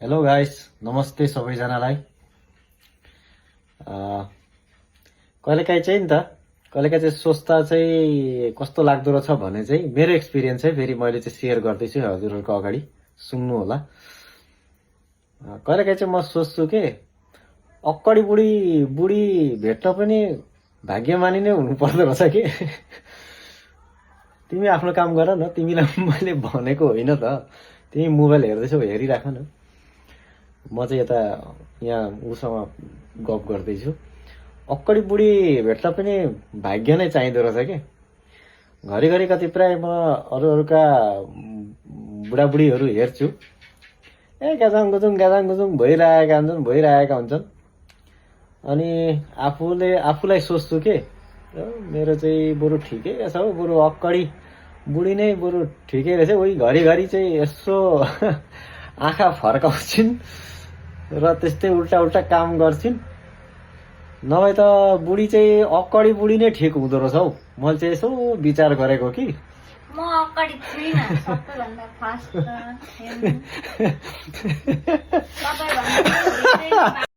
Hello guys, नमस्ते सबैजनालाई। कहिलेकाहीँ चाहिँ नि त कहिलेकाहीँ चाहिँ सोच्दा चाहिँ कस्तो लाग्दो रहेछ भने चाहिँ मेरो एक्सपिरियन्स है, फेरि मैले चाहिँ सेयर गर्दैछु हजुरहरूको अगाडि, सुन्नु होला। कहिलेकाहीँ चाहिँ म सोच्छु के अक्कडी बुढी बुढी भेट्न पनि भाग्यमानी नै हुनुपर्दो रहेछ के। तिमी आफ्नो काम गर न, तिमीलाई मैले भनेको होइन त। तिमी मोबाइल हेर्दैछौ, हेरिराख न। म चाहिँ यता यहाँ उसँग गफ गर्दैछु। अक्कडी बुढी भेट्न पनि भाग्य नै चाहिँदो रहेछ के। घरिघरि कति प्राय म अरूका बुढाबुढीहरू हेर्छु, ग्याजाङ गुजुङ भइरहेका हुन्छन्। अनि आफूलाई सोच्छु के मेरो चाहिँ बरु ठिकै रहेछ हौ, बरु अक्कडी बुढी नै बरु ठिकै रहेछ। उही घरिघरि चाहिँ यसो आँखा फर्काउँछिन् र त्यस्तै उल्टा काम गर्छिन्। नभए त बुढी चाहिँ अक्कडी बुढी नै ठिक हुँदो रहेछ हौ। मैले चाहिँ यसो विचार गरेको कि म अगाडि छुइनँ, सबैभन्दा फर्स्ट सबैभन्दा